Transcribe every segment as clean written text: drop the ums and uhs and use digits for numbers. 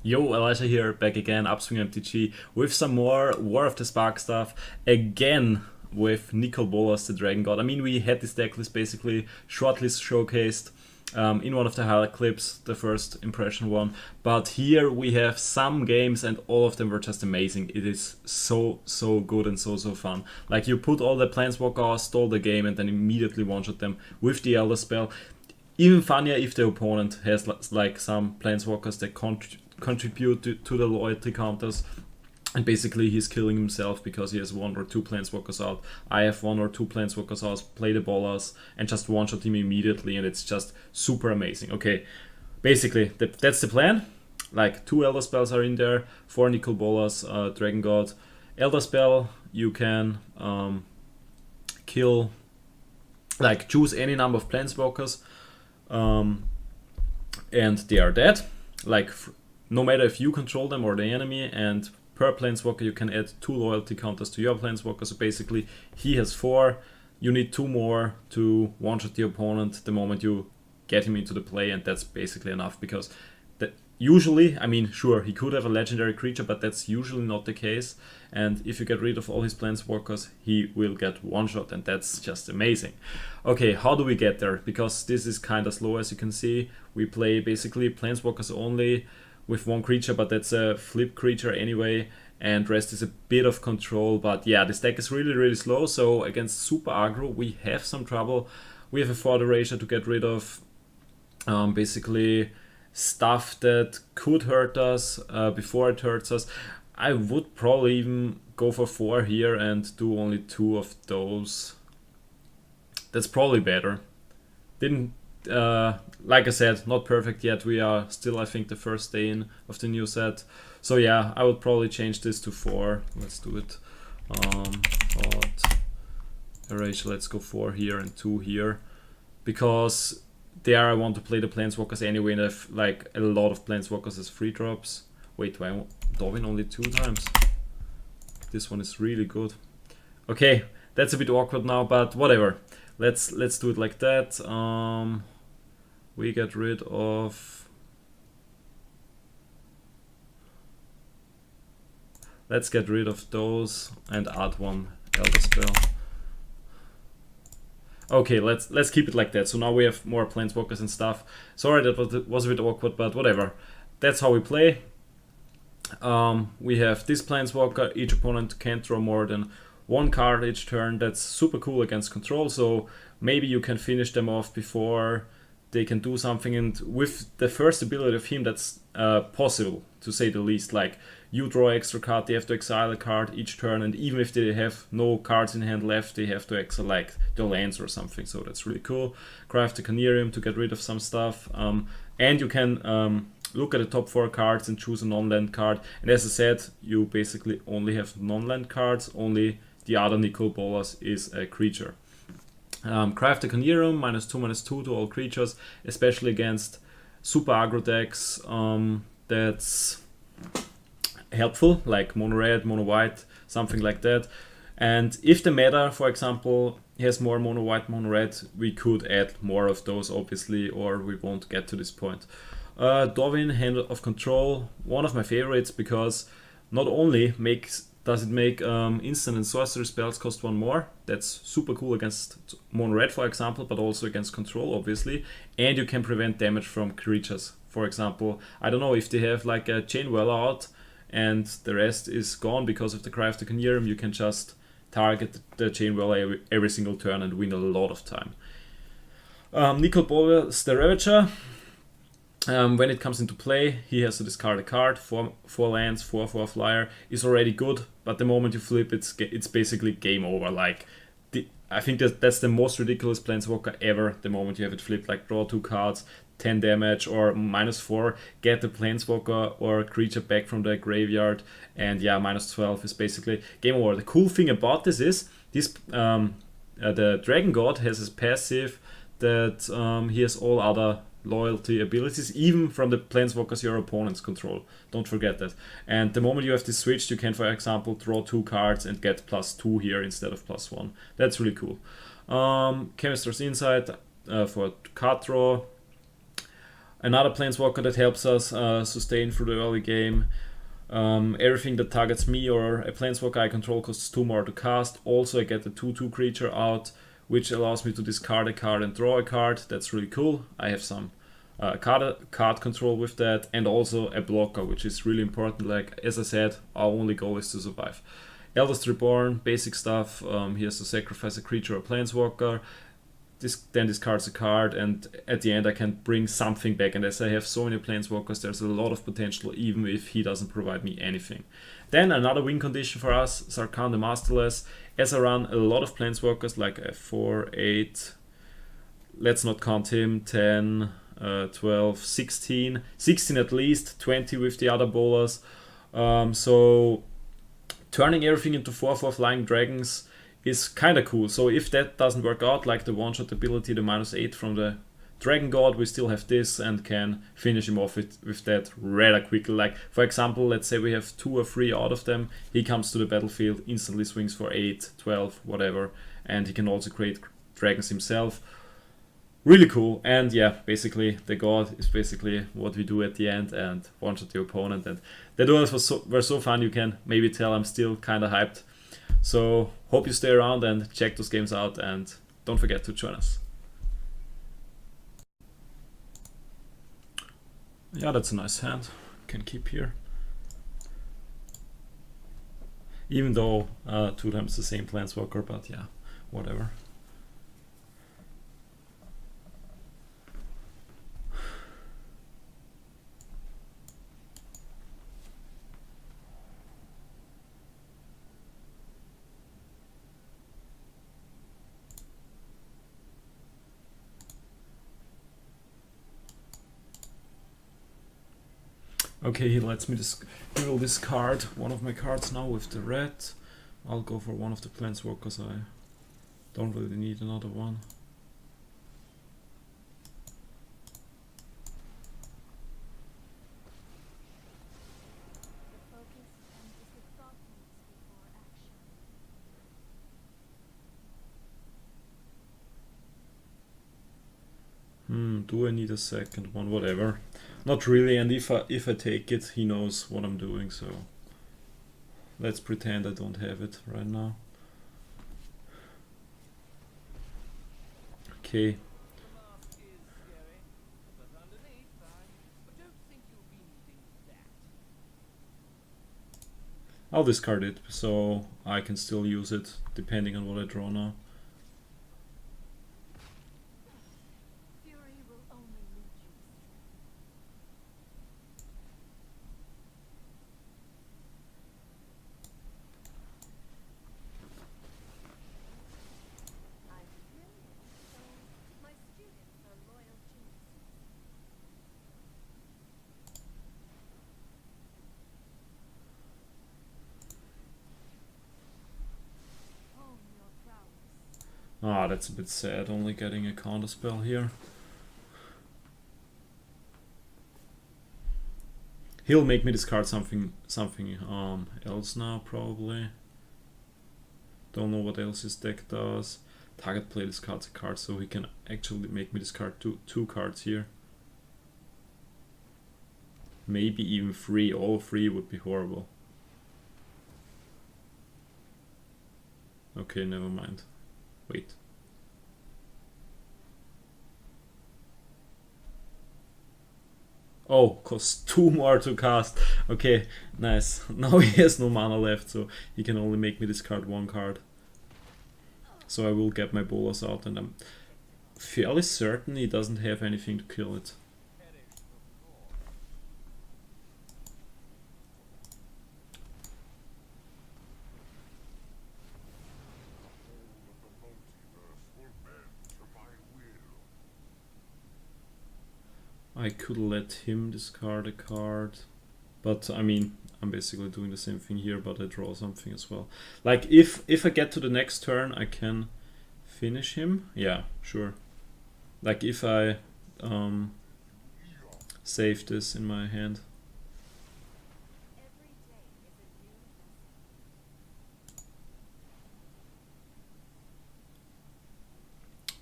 Yo, Elijah here, back again, Upswing MTG, with some more War of the Spark stuff, again with Nicol Bolas, the Dragon God. I mean, we had this decklist basically shortlist showcased in one of the highlight clips, the first impression one, but here we have some games and all of them were just amazing. It is so good and so fun. Like, you put all the Planeswalker, stall the game, and then immediately one-shot them with the Elderspell. Even funnier if the opponent has like some Planeswalkers that contribute to the loyalty counters, and basically he's killing himself because he has one or two Planeswalkers out. I have one or two Planeswalkers out, play the Bolas, and just one-shot him immediately, and it's just super amazing. Okay, basically that's the plan. Like, 2 Elder Spells are in there, 4 Nicol Bolas, Dragon God. Elder Spell, you can kill, like, choose any number of Planeswalkers, and they are dead. Like, no matter if you control them or the enemy, and per Planeswalker you can add 2 loyalty counters to your Planeswalker. So basically he has 4, you need 2 more to one-shot the opponent the moment you get him into the play, and that's basically enough, because that usually, I mean, sure, he could have a legendary creature, but that's usually not the case, and if you get rid of all his Planeswalkers, he will get one-shot, and that's just amazing. Okay, how do we get there? Because this is kind of slow, as you can see. We play basically Planeswalkers only, with 1 creature, but that's a flip creature anyway, and rest is a bit of control. But yeah, this deck is really slow, so against super aggro we have some trouble. We have a Thought Erasure to get rid of basically stuff that could hurt us before it hurts us. I would probably even go for 4 here and do only 2 of those. That's probably better. Didn't like I said, not perfect yet. We are still, I think, the first day in of the new set. So yeah, I would probably change this to 4. Let's do it. Thought Erasure, let's go 4 here and 2 here. Because there I want to play the Planeswalkers anyway, and I have like a lot of Planeswalkers as free drops. Wait, why Dovin only 2 times? This one is really good. Okay, that's a bit awkward now, but whatever. Let's do it like that. We get rid of... Let's get rid of those and add 1 Elderspell. Okay, let's keep it like that. So now we have more Planeswalkers and stuff. Sorry, that was a bit awkward, but whatever. That's how we play. We have this Planeswalker. Each opponent can't draw more than 1 card each turn. That's super cool against control, so maybe you can finish them off before they can do something, and with the first ability of him, that's possible, to say the least. Like, you draw extra card, they have to exile a card each turn, and even if they have no cards in hand left, they have to exile like their lands or something, so that's really cool. Craft the Carnarium to get rid of some stuff, and you can look at the top 4 cards and choose a non-land card, and as I said, you basically only have non-land cards, only the other Nicol Bolas is a creature. Craft the Carnarium, -2/-2 to all creatures, especially against super aggro decks. That's helpful, like mono red, mono white, something like that. And if the meta, for example, has more mono white, mono red, we could add more of those, obviously, or we won't get to this point. Dovin, Hand of Control, one of my favorites, because not only does it make instant and sorcery spells cost 1 more. That's super cool against mono red, for example, but also against control, obviously. And you can prevent damage from creatures. For example, I don't know, if they have like a Chain Well out and the rest is gone because of the Craft the Carnarium, you can just target the Chain Well every single turn and win a lot of time. Nicol Bolas, the Ravager. When it comes into play, he has to discard a card. 4 lands, 4 flyer is already good, but the moment you flip, it's basically game over. Like, I think that's the most ridiculous Planeswalker ever. The moment you have it flipped, like draw 2 cards, 10 damage, or -4, get the Planeswalker or creature back from the graveyard, and yeah, -12 is basically game over. The cool thing about this is the Dragon God has his passive that he has all other loyalty abilities, even from the Planeswalkers your opponents control. Don't forget that. And the moment you have this switched, you can, for example, draw 2 cards and get +2 here instead of +1. That's really cool. Chemister's Insight for card draw. Another planeswalker that helps us sustain through the early game. Everything that targets me or a planeswalker I control costs 2 more to cast. Also, I get a 2/2 creature out, which allows me to discard a card and draw a card. That's really cool. I have some card control with that, and also a blocker, which is really important. Like, as I said, our only goal is to survive. Eldest Reborn, basic stuff. He has to sacrifice a creature or planeswalker. Then discards a card, and at the end I can bring something back. And as I have so many planeswalkers, there's a lot of potential even if he doesn't provide me anything. Then another win condition for us, Sarkhan the Masterless. As I run a lot of planeswalkers, like a 4, 8, let's not count him, 10, 12, 16 at least, 20 with the other Bolas. So turning everything into 4/4 flying dragons is kind of cool. So if that doesn't work out, like the one-shot ability, the -8 from the Dragon God, we still have this and can finish him off with that rather quickly. Like, for example, let's say we have 2 or 3 out of them, he comes to the battlefield, instantly swings for 8, 12, whatever, and he can also create dragons himself. Really cool. And yeah, basically the God is basically what we do at the end and one-shot the opponent. And the duels were so fun. You can maybe tell I'm still kind of hyped. So hope you stay around and check those games out, and don't forget to join us. Yeah, that's a nice hand. Can keep here. Even though 2 times the same planeswalker, but yeah, whatever. Okay, he lets me he will discard one of my cards now with the red. I'll go for one of the planeswalkers. I don't really need another one. Do I need a second one? Whatever. Not really, and if I take it, he knows what I'm doing, so let's pretend I don't have it right now. Okay. I'll discard it, so I can still use it depending on what I draw now. Ah, that's a bit sad, only getting a counterspell here. He'll make me discard something else now, probably. Don't know what else his deck does. Target player discards a card, so he can actually make me discard two cards here. Maybe even 3. All 3 would be horrible. Okay, never mind. Wait. Oh, costs 2 more to cast. Okay, nice. Now he has no mana left, so he can only make me discard 1 card. So I will get my Bolas out, and I'm fairly certain he doesn't have anything to kill it. I could let him discard a card, but I mean, I'm basically doing the same thing here, but I draw something as well. Like, if I get to the next turn, I can finish him. Yeah, sure. Like, if I save this in my hand.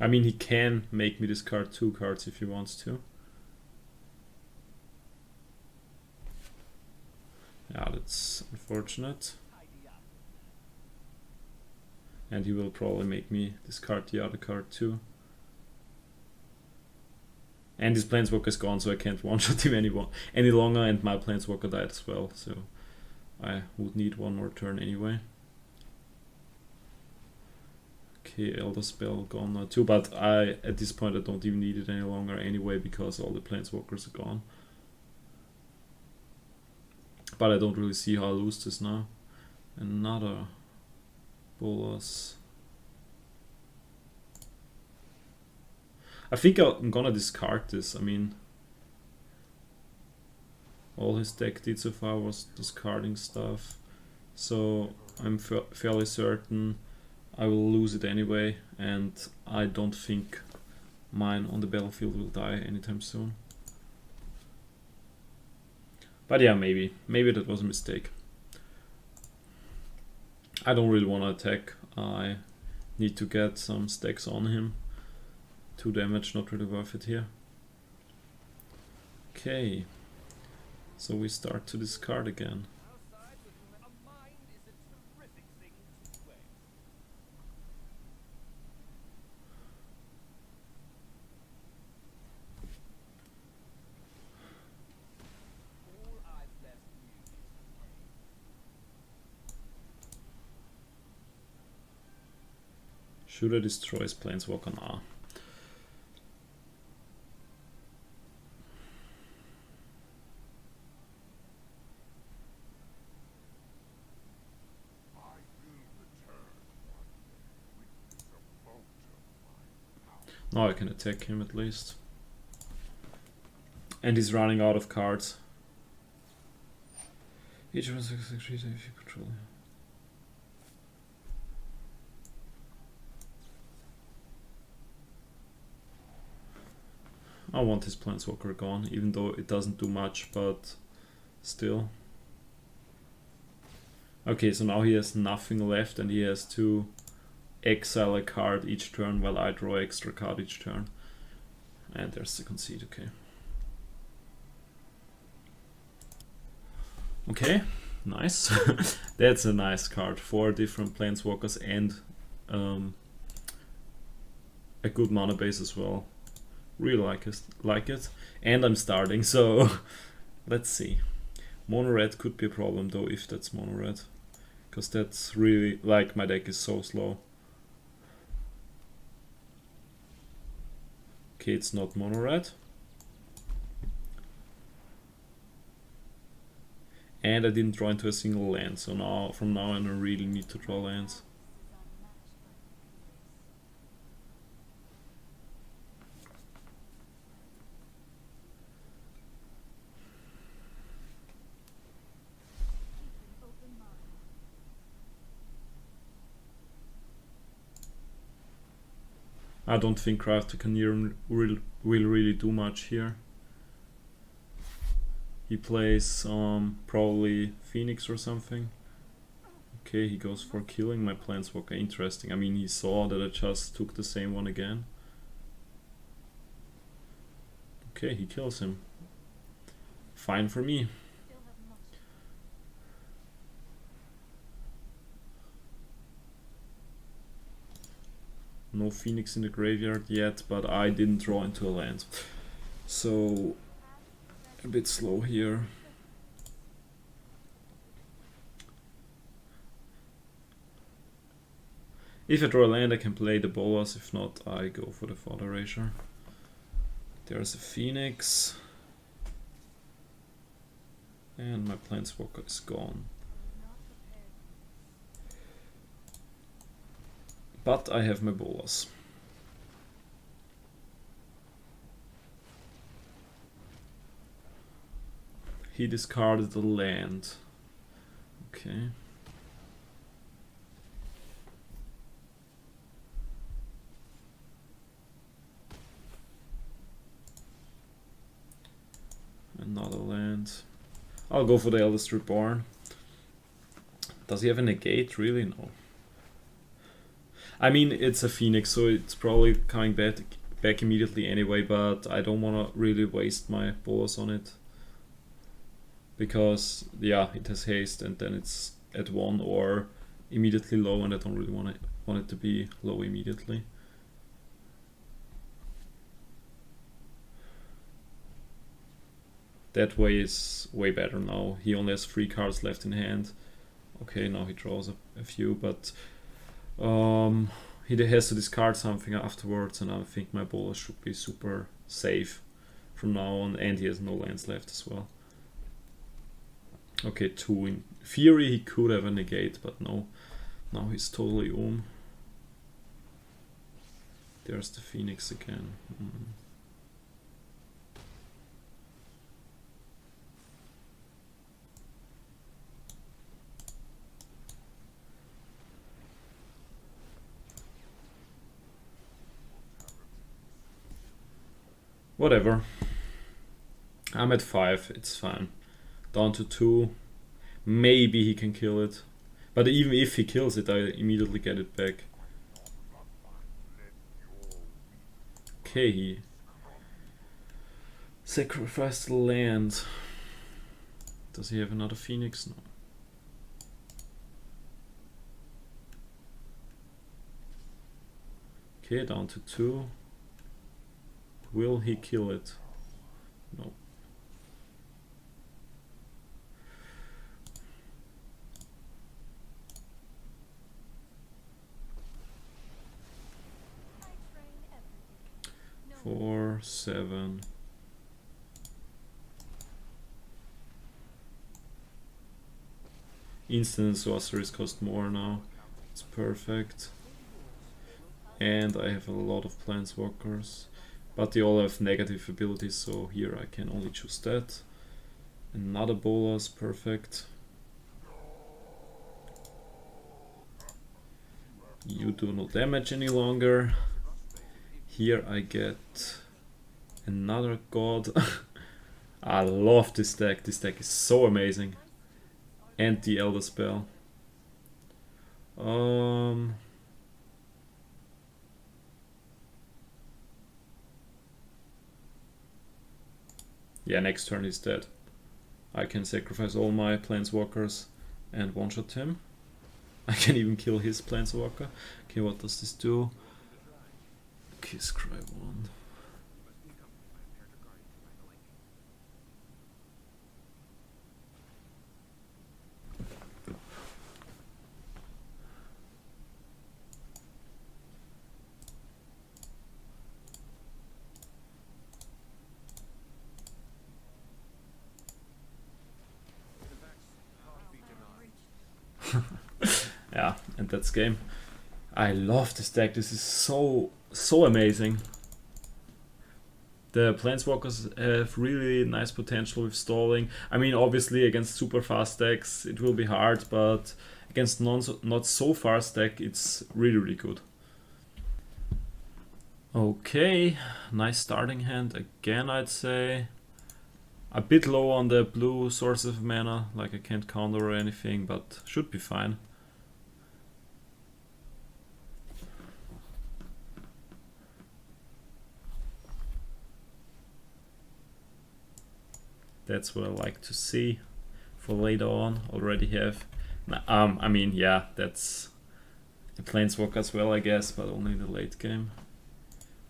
I mean, he can make me discard 2 cards if he wants to. That's unfortunate. And he will probably make me discard the other card too. And his Planeswalker is gone, so I can't one-shot him any longer, and my Planeswalker died as well, so I would need one more turn anyway. Okay, Elderspell gone now too, but at this point I don't even need it any longer anyway, because all the Planeswalkers are gone. But I don't really see how I lose this now. Another Bolas. I think I'm gonna discard this. I mean, all his deck did so far was discarding stuff, so I'm fairly certain I will lose it anyway, and I don't think mine on the battlefield will die anytime soon. But yeah, maybe that was a mistake. I don't really want to attack. I need to get some stacks on him. 2 damage, not really worth it here. Okay, so we start to discard again. Should I destroy his Planeswalker now? Now I can attack him at least. And he's running out of cards. Each one if you control him. I want his Planeswalker gone, even though it doesn't do much, but still. Okay, so now he has nothing left and he has to exile a card each turn while I draw extra card each turn. And there's the concede, okay. Okay, nice. That's a nice card. 4 different Planeswalkers and a good mana base as well. Really like it. And I'm starting, so let's see. Mono red could be a problem though, if that's mono red. Because that's really, like, my deck is so slow. Okay, it's not mono red. And I didn't draw into a single land, so now from now on I really need to draw lands. I don't think Carnarium will really do much here. He plays probably Phoenix or something. Okay, he goes for killing my Planeswalker. Interesting. I mean, he saw that I just took the same one again. Okay, he kills him. Fine for me. No Phoenix in the graveyard yet, but I didn't draw into a land. So, a bit slow here. If I draw a land, I can play the Bolas. If not, I go for the Thought Erasure. There's a Phoenix. And my Planeswalker is gone. But I have my Bolas. He discarded the land. Okay. Another land. I'll go for the Eldest Reborn. Does he have a negate? Really? No. I mean, it's a Phoenix, so it's probably coming back immediately anyway, but I don't want to really waste my Bolas on it. because yeah, it has haste and then it's at 1 or immediately low, and I don't really want it to be low immediately. That way is way better now. He only has 3 cards left in hand. Okay, now he draws a few, but he has to discard something afterwards, and I think my Bolas should be super safe from now on, and he has no lands left as well. Okay, 2. In theory he could have a negate, but no. Now he's totally There's the Phoenix again. Whatever. I'm at 5, it's fine. Down to 2. Maybe he can kill it. But even if he kills it, I immediately get it back. Okay, he sacrificed the land. Does he have another Phoenix? No. Okay, down to 2. Will he kill it? No. Four, 7. Instant sorceries cost more now. It's perfect. And I have a lot of planeswalkers. But they all have negative abilities, so here I can only choose that. Another Bolas, perfect. You do no damage any longer. Here I get another god. I love this deck. This deck is so amazing. And the Elderspell. Yeah, next turn is dead. I can sacrifice all my planeswalkers and one-shot him. I can even kill his planeswalker. Okay, what does this do? Kiss Cry 1. Yeah, and that's game. I love this deck. This is so amazing. The planeswalkers have really nice potential with stalling. I mean, obviously against super fast decks it will be hard, but against not so fast deck it's really good. Okay, nice starting hand again, I'd say. A bit low on the blue source of mana, like I can't counter or anything, but should be fine. That's what I like to see for later on. Already have. I mean, yeah, that's the planeswalker as well, I guess, but only in the late game.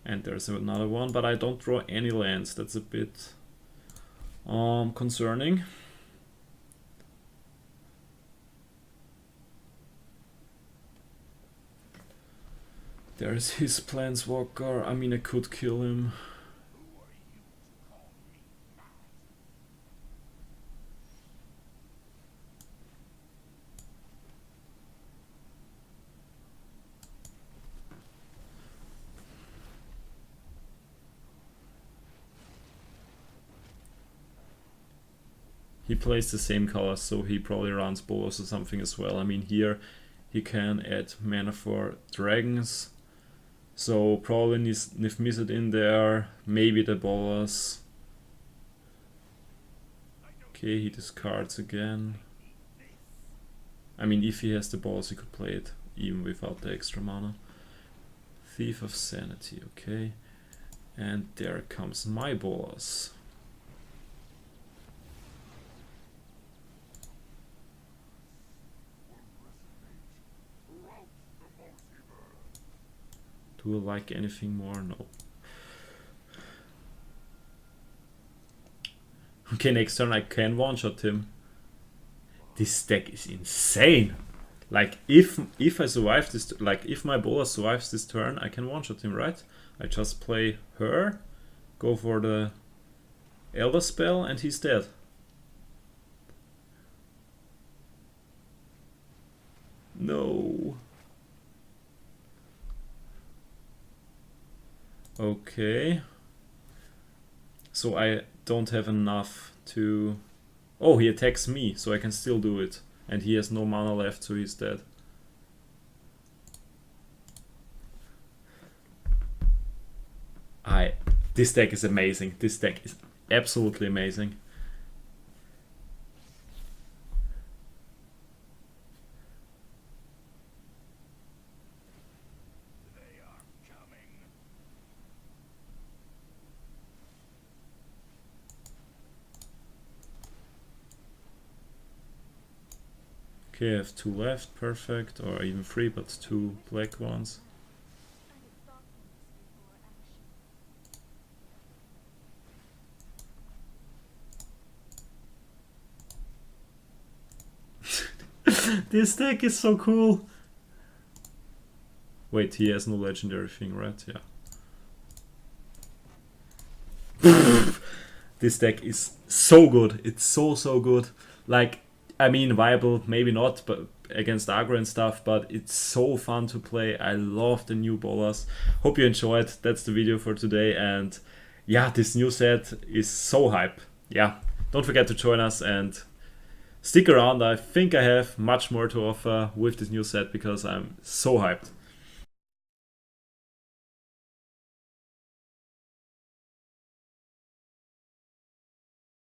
And there's another one, but I don't draw any lands. That's a bit concerning. There's his planeswalker. I mean, I could kill him. He plays the same colors, so he probably runs Bolas or something as well. I mean, here he can add mana for dragons, so probably Niv-Mizzet in there, maybe the Bolas. Okay, he discards again. I mean, if he has the Bolas, he could play it even without the extra mana. Thief of Sanity, okay. And there comes my Bolas. Do I like anything more? No. Okay, next turn I can one-shot him. This deck is insane. Like if I survive this, like if my Bolas survives this turn, I can one-shot him, right? I just play her, go for the Elderspell, and he's dead. No. Okay. So I don't have enough to... Oh, he attacks me, so I can still do it. And he has no mana left, so he's dead. This deck is amazing. This deck is absolutely amazing. Okay, I have 2 left, perfect, or even 3, but 2 black ones. This deck is so cool! Wait, he has no legendary thing, right? Yeah. This deck is so good, it's so good. Like, I mean, viable, maybe not, but against aggro and stuff, but it's so fun to play. I love the new Bolas. Hope you enjoyed. That's the video for today, and yeah, this new set is so hype. Yeah, don't forget to join us and stick around. I think I have much more to offer with this new set because I'm so hyped.